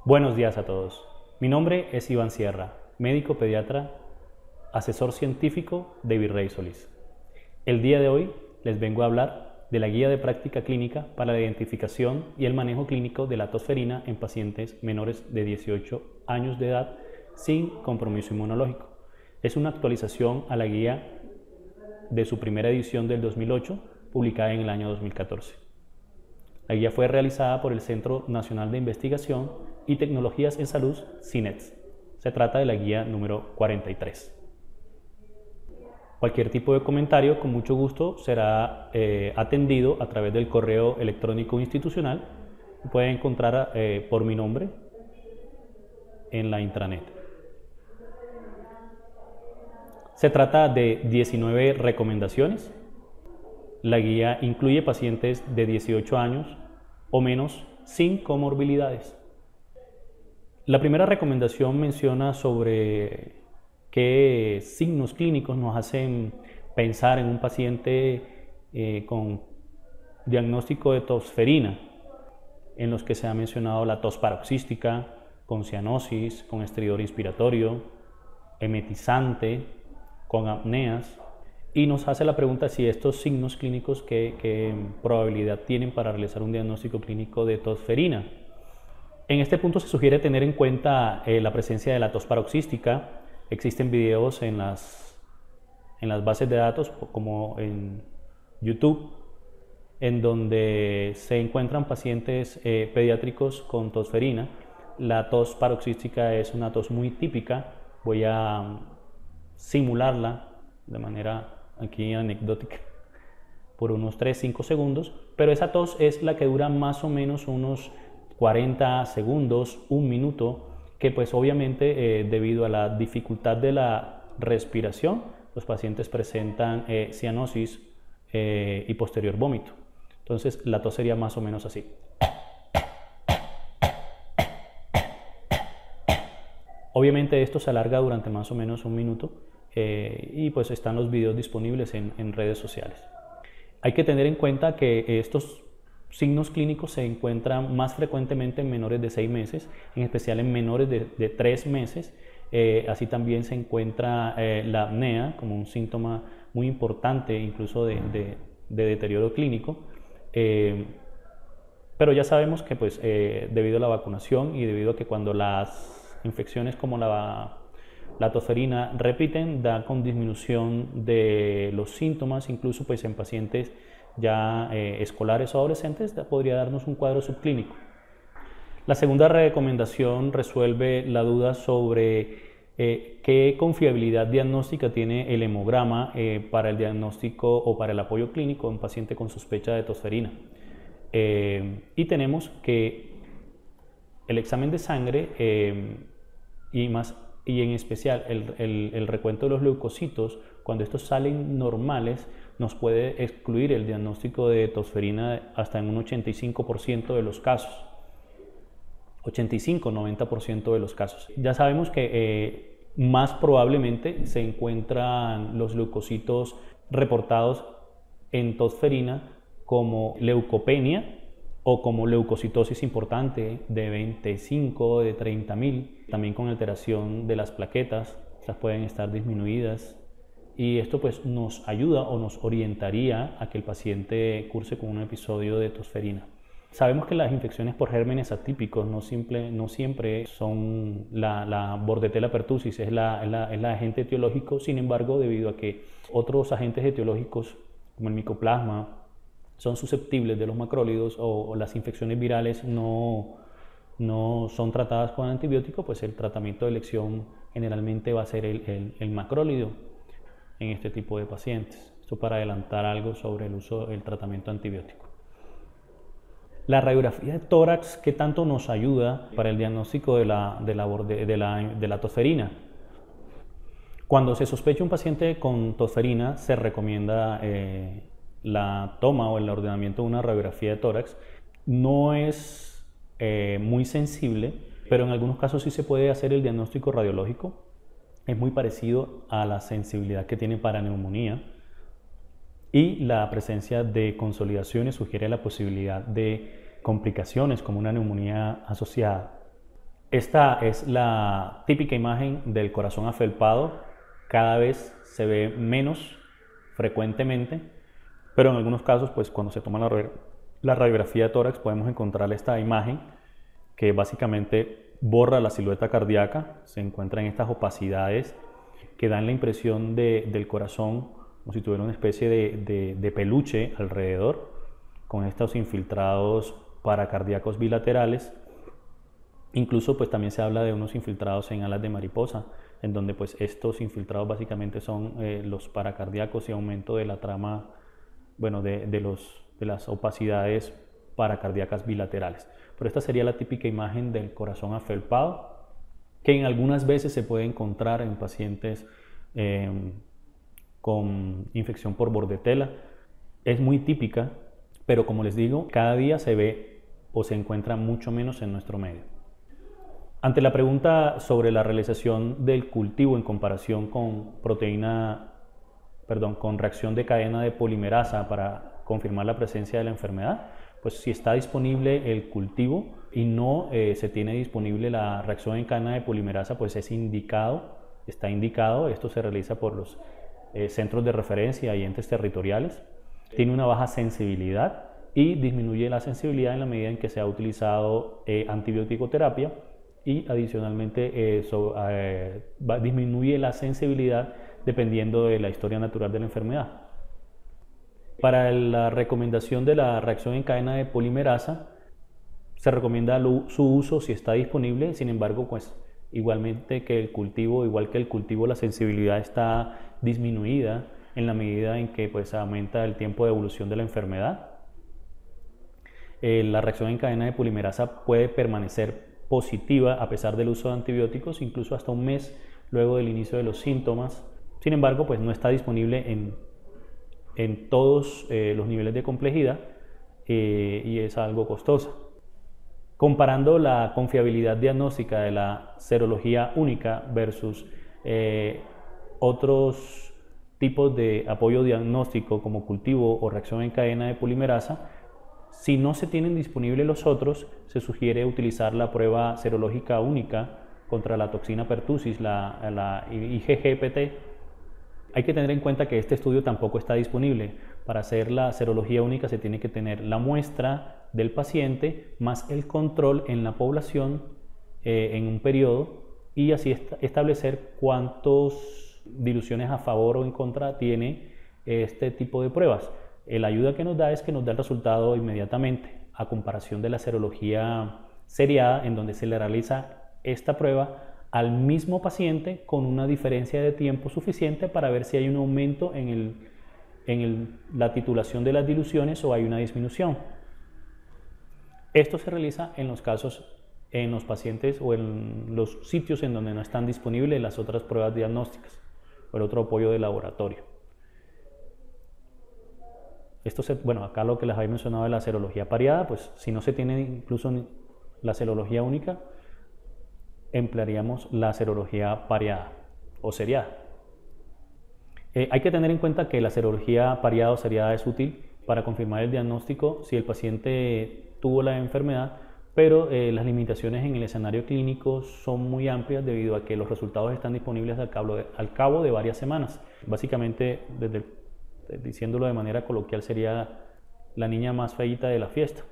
Buenos días a todos. Mi nombre es Iván Sierra, médico pediatra, asesor científico de Virrey Solís. El día de hoy les vengo a hablar de la guía de práctica clínica para la identificación y el manejo clínico de la tosferina en pacientes menores de 18 años de edad sin compromiso inmunológico. Es una actualización a la guía de su primera edición del 2008, publicada en el año 2014. La guía fue realizada por el Centro Nacional de Investigación y Tecnologías en Salud, CINETS. Se trata de la guía número 43. Cualquier tipo de comentario, con mucho gusto, será atendido a través del correo electrónico institucional. Pueden encontrar por mi nombre en la intranet. Se trata de 19 recomendaciones. La guía incluye pacientes de 18 años o menos sin comorbilidades. La primera recomendación menciona sobre qué signos clínicos nos hacen pensar en un paciente con diagnóstico de tosferina, en los que se ha mencionado la tos paroxística, con cianosis, con estridor inspiratorio, emetizante, con apneas, y nos hace la pregunta si estos signos clínicos qué probabilidad tienen para realizar un diagnóstico clínico de tosferina. En este punto se sugiere tener en cuenta la presencia de la tos paroxística. Existen videos en las bases de datos, como en YouTube, en donde se encuentran pacientes pediátricos con tosferina. La tos paroxística es una tos muy típica. Voy a simularla de manera aquí anecdótica por unos 3-5 segundos, pero esa tos es la que dura más o menos unos 40 segundos, un minuto, que pues obviamente debido a la dificultad de la respiración, los pacientes presentan cianosis y posterior vómito. Entonces la tos sería más o menos así. Obviamente esto se alarga durante más o menos un minuto y pues están los videos disponibles en redes sociales. Hay que tener en cuenta que estos signos clínicos se encuentran más frecuentemente en menores de 6 meses, en especial en menores de 3 meses. Así también se encuentra la apnea como un síntoma muy importante incluso de deterioro clínico. Pero ya sabemos que pues, debido a la vacunación y debido a que cuando las infecciones como la tosferina repiten, da con disminución de los síntomas, incluso pues, en pacientes ya escolares o adolescentes, podría darnos un cuadro subclínico. La segunda recomendación resuelve la duda sobre qué confiabilidad diagnóstica tiene el hemograma para el diagnóstico o para el apoyo clínico en un paciente con sospecha de tosferina. Y tenemos que el examen de sangre y en especial el recuento de los leucocitos, cuando estos salen normales, nos puede excluir el diagnóstico de tosferina hasta en un 85% de los casos. 85-90% de los casos. Ya sabemos que más probablemente se encuentran los leucocitos reportados en tosferina como leucopenia o como leucocitosis importante de 25, de 30.000, también con alteración de las plaquetas, estas pueden estar disminuidas, y esto pues nos ayuda o nos orientaría a que el paciente curse con un episodio de tosferina. Sabemos que las infecciones por gérmenes atípicos no siempre son la Bordetella pertussis, es el agente etiológico. Sin embargo, debido a que otros agentes etiológicos como el micoplasma son susceptibles de los macrólidos o las infecciones virales no son tratadas con antibiótico, pues el tratamiento de elección generalmente va a ser el macrólido en este tipo de pacientes. Esto para adelantar algo sobre el uso del tratamiento antibiótico. La radiografía de tórax, ¿qué tanto nos ayuda para el diagnóstico de la tosferina? Cuando se sospecha un paciente con tosferina, se recomienda la toma o el ordenamiento de una radiografía de tórax. No es muy sensible, pero en algunos casos sí se puede hacer el diagnóstico radiológico. Es muy parecido a la sensibilidad que tiene para neumonía. Y la presencia de consolidaciones sugiere la posibilidad de complicaciones como una neumonía asociada. Esta es la típica imagen del corazón afelpado. Cada vez se ve menos frecuentemente, pero en algunos casos, pues cuando se toma la radiografía de tórax podemos encontrar esta imagen que básicamente borra la silueta cardíaca. Se encuentran estas opacidades que dan la impresión del corazón como si tuviera una especie de peluche alrededor, con estos infiltrados paracardíacos bilaterales. Incluso pues también se habla de unos infiltrados en alas de mariposa, en donde pues estos infiltrados básicamente son los paracardíacos y aumento de la trama, bueno, de las opacidades paracardíacas bilaterales. Pero esta sería la típica imagen del corazón afelpado, que en algunas veces se puede encontrar en pacientes con infección por bordetela. Es muy típica, pero como les digo, cada día se ve o se encuentra mucho menos en nuestro medio. Ante la pregunta sobre la realización del cultivo en comparación con con reacción de cadena de polimerasa para confirmar la presencia de la enfermedad, pues si está disponible el cultivo y no se tiene disponible la reacción en cadena de polimerasa, pues está indicado. Esto se realiza por los centros de referencia y entes territoriales. Tiene una baja sensibilidad y disminuye la sensibilidad en la medida en que se ha utilizado antibiótico-terapia, y adicionalmente disminuye la sensibilidad dependiendo de la historia natural de la enfermedad. Para la recomendación de la reacción en cadena de polimerasa se recomienda su uso si está disponible. Sin embargo, pues igualmente que el cultivo, la sensibilidad está disminuida en la medida en que pues aumenta el tiempo de evolución de la enfermedad. La reacción en cadena de polimerasa puede permanecer positiva a pesar del uso de antibióticos, incluso hasta un mes luego del inicio de los síntomas. Sin embargo, pues no está disponible en todos los niveles de complejidad y es algo costosa. Comparando la confiabilidad diagnóstica de la serología única versus otros tipos de apoyo diagnóstico como cultivo o reacción en cadena de polimerasa, si no se tienen disponibles los otros, se sugiere utilizar la prueba serológica única contra la toxina pertussis, la IgG-PT. Hay que tener en cuenta que este estudio tampoco está disponible. Para hacer la serología única se tiene que tener la muestra del paciente más el control en la población en un periodo, y así establecer cuántas diluciones a favor o en contra tiene este tipo de pruebas. La ayuda que nos da es que nos da el resultado inmediatamente, a comparación de la serología seriada, en donde se le realiza esta prueba al mismo paciente con una diferencia de tiempo suficiente para ver si hay un aumento en la titulación de las diluciones o hay una disminución. Esto se realiza en los casos, en los pacientes o en los sitios en donde no están disponibles las otras pruebas diagnósticas o el otro apoyo de laboratorio. Bueno, acá lo que les había mencionado de la serología pareada, pues si no se tiene incluso la serología única, emplearíamos la serología pareada o seriada. Hay que tener en cuenta que la serología pareada o seriada es útil para confirmar el diagnóstico si el paciente tuvo la enfermedad, pero las limitaciones en el escenario clínico son muy amplias debido a que los resultados están disponibles al cabo de varias semanas. Básicamente, diciéndolo de manera coloquial, sería la niña más feíta de la fiesta.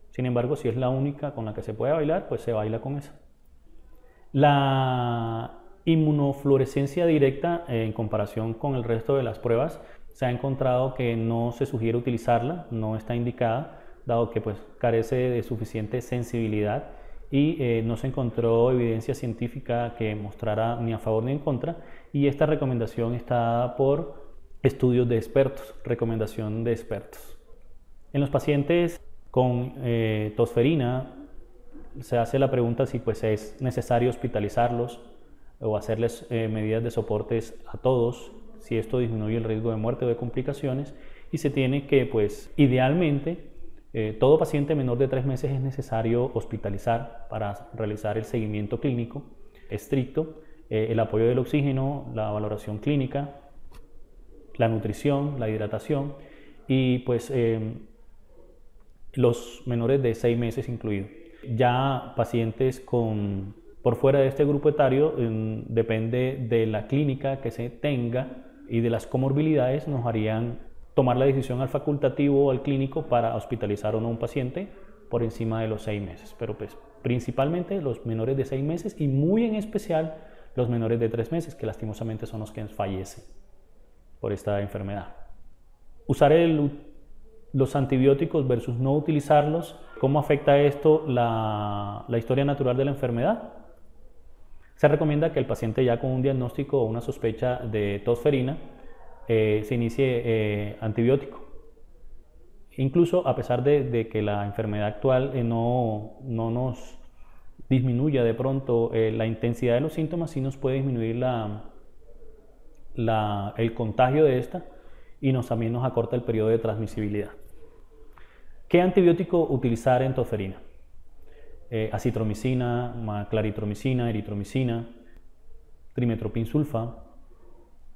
Sin embargo, si es la única con la que se puede bailar, pues se baila con esa. La inmunofluorescencia directa, en comparación con el resto de las pruebas, se ha encontrado que no se sugiere utilizarla, no está indicada, dado que pues carece de suficiente sensibilidad y no se encontró evidencia científica que mostrara ni a favor ni en contra, y esta recomendación está dada por estudios de expertos, recomendación de expertos. En los pacientes con tosferina se hace la pregunta si pues es necesario hospitalizarlos o hacerles medidas de soportes a todos, si esto disminuye el riesgo de muerte o de complicaciones, y se tiene que pues idealmente todo paciente menor de 3 meses es necesario hospitalizar para realizar el seguimiento clínico estricto, el apoyo del oxígeno, la valoración clínica, la nutrición, la hidratación y pues los menores de 6 meses incluidos. Ya pacientes por fuera de este grupo etario, depende de la clínica que se tenga y de las comorbilidades, nos harían tomar la decisión al facultativo o al clínico para hospitalizar o no un paciente por encima de los 6 meses. Pero pues principalmente los menores de 6 meses y muy en especial los menores de 3 meses, que lastimosamente son los que fallecen por esta enfermedad. Usar los antibióticos versus no utilizarlos, ¿cómo afecta esto la historia natural de la enfermedad? Se recomienda que el paciente ya con un diagnóstico o una sospecha de tosferina se inicie antibiótico. Incluso a pesar de que la enfermedad actual no nos disminuya de pronto la intensidad de los síntomas, sí nos puede disminuir el contagio de esta y también nos acorta el periodo de transmisibilidad. ¿Qué antibiótico utilizar en tosferina? Acitromicina, claritromicina, eritromicina, trimetoprim sulfa.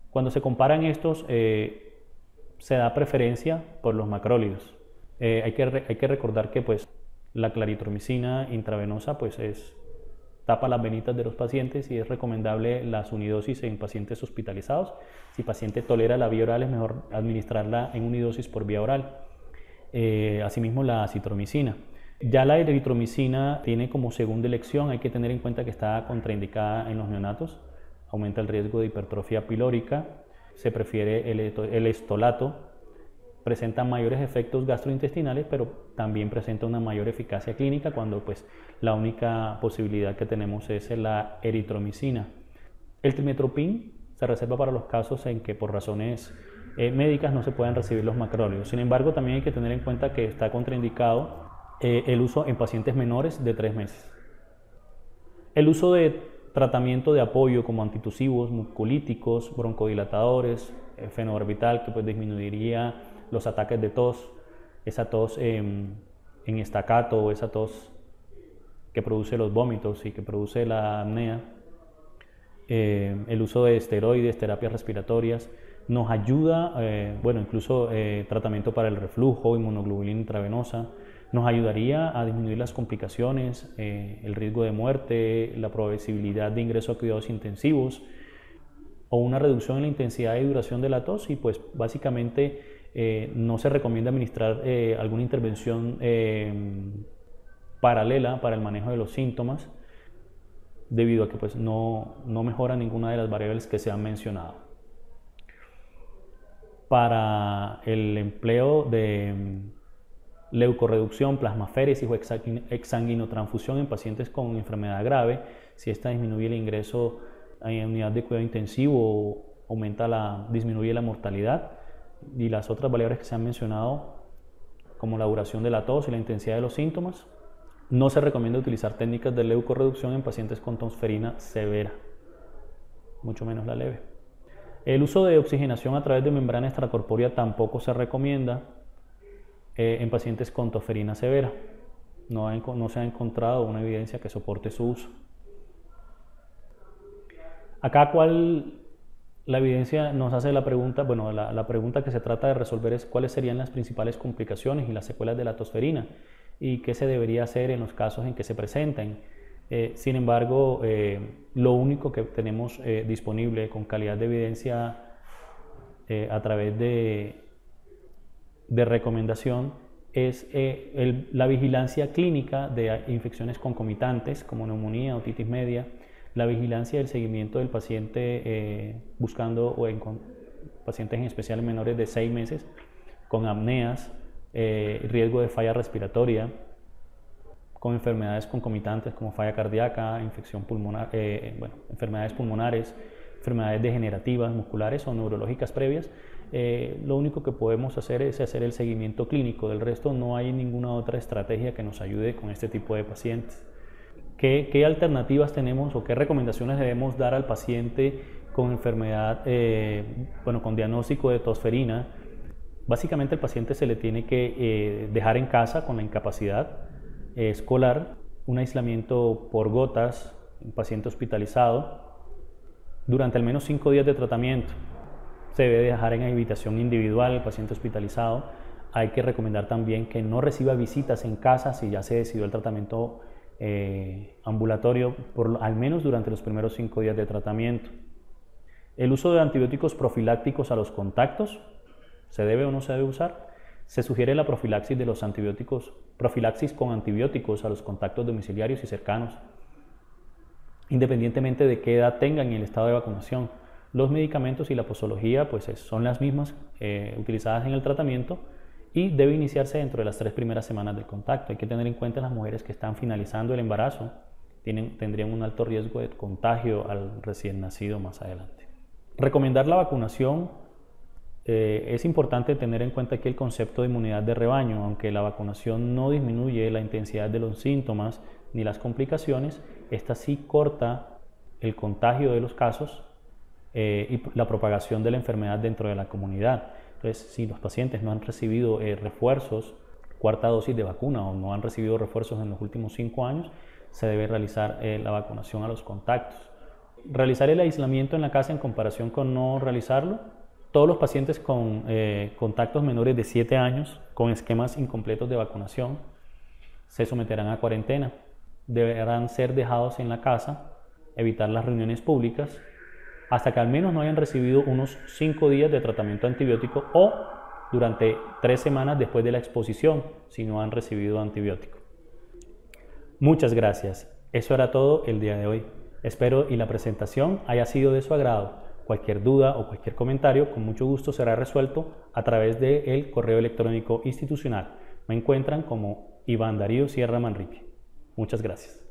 Cuando se comparan estos, se da preferencia por los macrólidos. Hay que recordar que pues, la claritromicina intravenosa pues, tapa las venitas de los pacientes y es recomendable las unidosis en pacientes hospitalizados. Si el paciente tolera la vía oral, es mejor administrarla en unidosis por vía oral. Asimismo, la acitromicina. Ya la eritromicina tiene como segunda elección, hay que tener en cuenta que está contraindicada en los neonatos, aumenta el riesgo de hipertrofia pilórica, se prefiere el estolato, presenta mayores efectos gastrointestinales, pero también presenta una mayor eficacia clínica cuando pues, la única posibilidad que tenemos es la eritromicina. El trimetoprim se reserva para los casos en que por razones médicas no se pueden recibir los macrólidos. Sin embargo, también hay que tener en cuenta que está contraindicado el uso en pacientes menores de 3 meses. El uso de tratamiento de apoyo como antitusivos, mucolíticos, broncodilatadores, fenobarbital, que pues disminuiría los ataques de tos, esa tos en estacato, esa tos que produce los vómitos y que produce la apnea. El uso de esteroides, terapias respiratorias, nos ayuda, incluso tratamiento para el reflujo, inmunoglobulina intravenosa, nos ayudaría a disminuir las complicaciones, el riesgo de muerte, la probabilidad de ingreso a cuidados intensivos o una reducción en la intensidad y duración de la tos y pues básicamente no se recomienda administrar alguna intervención paralela para el manejo de los síntomas debido a que pues, no mejora ninguna de las variables que se han mencionado. Para el empleo de leucorreducción, plasmaféresis o exsanguinotransfusión en pacientes con enfermedad grave, si esta disminuye el ingreso en unidad de cuidado intensivo, disminuye la mortalidad y las otras variables que se han mencionado como la duración de la tos y la intensidad de los síntomas, no se recomienda utilizar técnicas de leucorreducción en pacientes con tosferina severa, mucho menos la leve. El uso de oxigenación a través de membrana extracorpórea tampoco se recomienda en pacientes con tosferina severa. No se ha encontrado una evidencia que soporte su uso. Acá, la evidencia nos hace la pregunta, la pregunta que se trata de resolver es cuáles serían las principales complicaciones y las secuelas de la tosferina y qué se debería hacer en los casos en que se presenten. Sin embargo, lo único que tenemos disponible con calidad de evidencia a través de recomendación es la vigilancia clínica de infecciones concomitantes como neumonía, otitis media, la vigilancia del seguimiento del paciente buscando pacientes en especial menores de 6 meses con apneas, riesgo de falla respiratoria, con enfermedades concomitantes como falla cardíaca, infección pulmonar, enfermedades pulmonares, enfermedades degenerativas, musculares o neurológicas previas. Lo único que podemos hacer es hacer el seguimiento clínico, del resto no hay ninguna otra estrategia que nos ayude con este tipo de pacientes. ¿Qué alternativas tenemos o qué recomendaciones debemos dar al paciente con enfermedad, con diagnóstico de tosferina? Básicamente el paciente se le tiene que dejar en casa con la incapacidad escolar, un aislamiento por gotas, un paciente hospitalizado, durante al menos 5 días de tratamiento. Se debe dejar en habitación individual el paciente hospitalizado. Hay que recomendar también que no reciba visitas en casa si ya se decidió el tratamiento ambulatorio al menos durante los primeros 5 días de tratamiento. El uso de antibióticos profilácticos a los contactos, ¿se debe o no se debe usar? Se sugiere la profilaxis de los antibióticos, profilaxis con antibióticos a los contactos domiciliarios y cercanos, independientemente de qué edad tengan y el estado de vacunación. Los medicamentos y la posología pues son las mismas utilizadas en el tratamiento y debe iniciarse dentro de las 3 primeras semanas del contacto. Hay que tener en cuenta las mujeres que están finalizando el embarazo, tendrían un alto riesgo de contagio al recién nacido más adelante. Recomendar la vacunación. Es importante tener en cuenta aquí el concepto de inmunidad de rebaño. Aunque la vacunación no disminuye la intensidad de los síntomas ni las complicaciones, esta sí corta el contagio de los casos y la propagación de la enfermedad dentro de la comunidad. Entonces, si los pacientes no han recibido refuerzos, cuarta dosis de vacuna, o no han recibido refuerzos en los últimos 5 años, se debe realizar la vacunación a los contactos. Realizar el aislamiento en la casa en comparación con no realizarlo. Todos los pacientes con contactos menores de 7 años con esquemas incompletos de vacunación se someterán a cuarentena. Deberán ser dejados en la casa, evitar las reuniones públicas, hasta que al menos no hayan recibido unos 5 días de tratamiento antibiótico o durante 3 semanas después de la exposición, si no han recibido antibiótico. Muchas gracias. Eso era todo el día de hoy. Espero y la presentación haya sido de su agrado. Cualquier duda o cualquier comentario, con mucho gusto será resuelto a través del correo electrónico institucional. Me encuentran como Iván Darío Sierra Manrique. Muchas gracias.